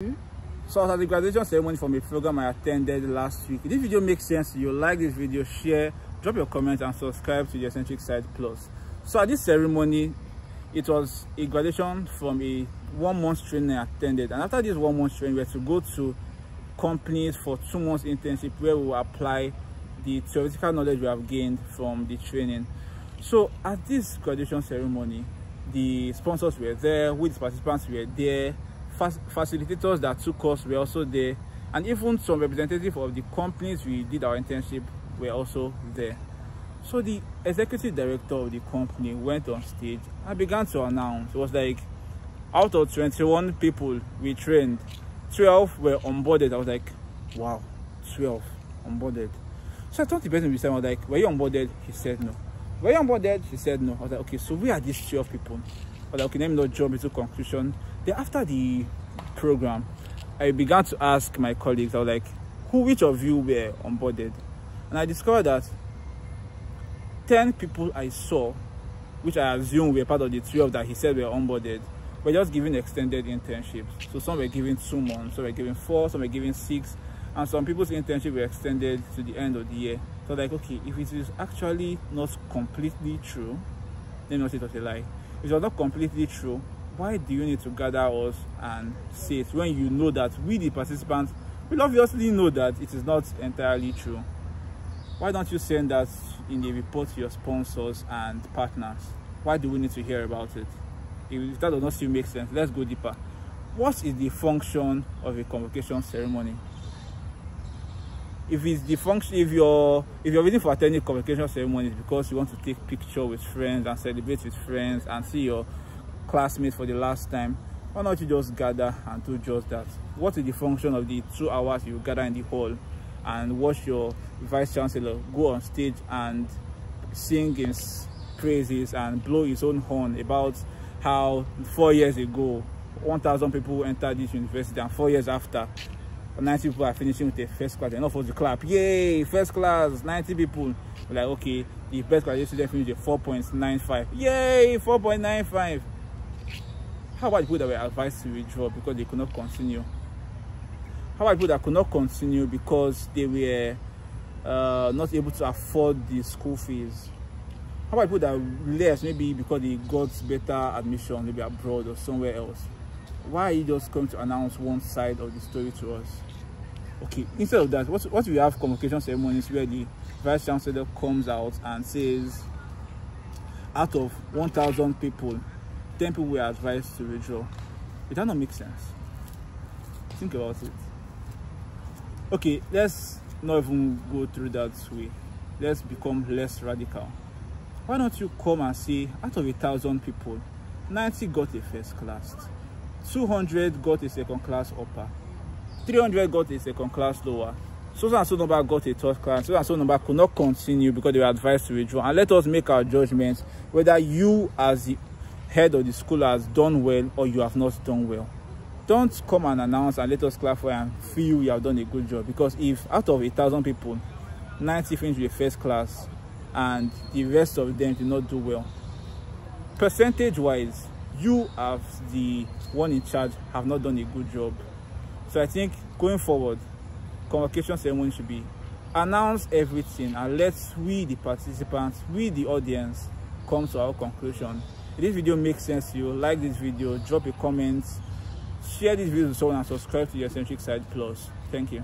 So I was at the graduation ceremony from a program I attended last week. If this video makes sense to you, like this video, share, drop your comment and subscribe to the Eccentric Side Plus. So at this ceremony, it was a graduation from a 1 month training I attended, and after this 1 month training we had to go to companies for 2 months internship where we will apply the theoretical knowledge we have gained from the training. So at this graduation ceremony, the sponsors were there, with the participants were there, facilitators that took us were also there, and even some representatives of the companies we did our internship were also there. So the executive director of the company went on stage and began to announce. It was like, out of 21 people we trained, 12 were onboarded. I was like, wow, 12 onboarded. So I told the person beside me, I was like, were you onboarded? He said no. Were you onboarded? He said no. I was like, okay, so where are these 12 people? I was like, okay, let me not jump into conclusion. Then after the program, I began to ask my colleagues, I was like, which of you were onboarded? And I discovered that 10 people I saw, which I assume were part of the 12 that he said were onboarded, were just given extended internships. So some were given 2 months, some were given 4, some were given 6, and some people's internship were extended to the end of the year. So like, okay, if it is actually not completely true, then not say it was a lie. If it was not completely true, why do you need to gather us and say it when you know that we, the participants, will obviously know that it is not entirely true? Why don't you send that in a report to your sponsors and partners? Why do we need to hear about it? If that does not still make sense, let's go deeper. What is the function of a convocation ceremony? If it's the function, if you're waiting for attending convocation ceremonies because you want to take picture with friends and celebrate with friends and see your classmates for the last time, why not you just gather and do just that? What is the function of the 2 hours you gather in the hall and watch your vice chancellor go on stage and sing his praises and blow his own horn about how 4 years ago 1,000 people entered this university, and 4 years after 90 people are finishing with a first class? Enough for the clap, yay, first class, 90 people. We're like, okay, the best graduate student finished a 4.95, yay, 4.95. How about people that were advised to withdraw because they could not continue? How about people that could not continue because they were not able to afford the school fees? How about people that left maybe because they got better admission, maybe abroad or somewhere else? Why are you just going to announce one side of the story to us? Okay, instead of that, what we have convocation ceremonies where the vice chancellor comes out and says, out of 1,000 people, 10 people were advised to withdraw. It does not make sense. Think about it. Okay, let's not even go through that way. Let's become less radical. Why don't you come and say, out of 1,000 people, 90 got a first class, 200 got a second class upper, 300 got a second class lower, so and so number got a third class, so and so number could not continue because they were advised to withdraw. And let us make our judgments whether you as the head of the school has done well or you have not done well. Don't come and announce and let us clap for you and feel you have done a good job, because if out of 1,000 people 90 finished with first class and the rest of them did not do well, percentage wise you as the one in charge have not done a good job. So I think going forward, convocation ceremony should be announce everything and let we the participants, we the audience, come to our conclusion. If this video makes sense to you, like this video, drop a comment, share this video with someone and subscribe to the Eccentric Side Plus. Thank you.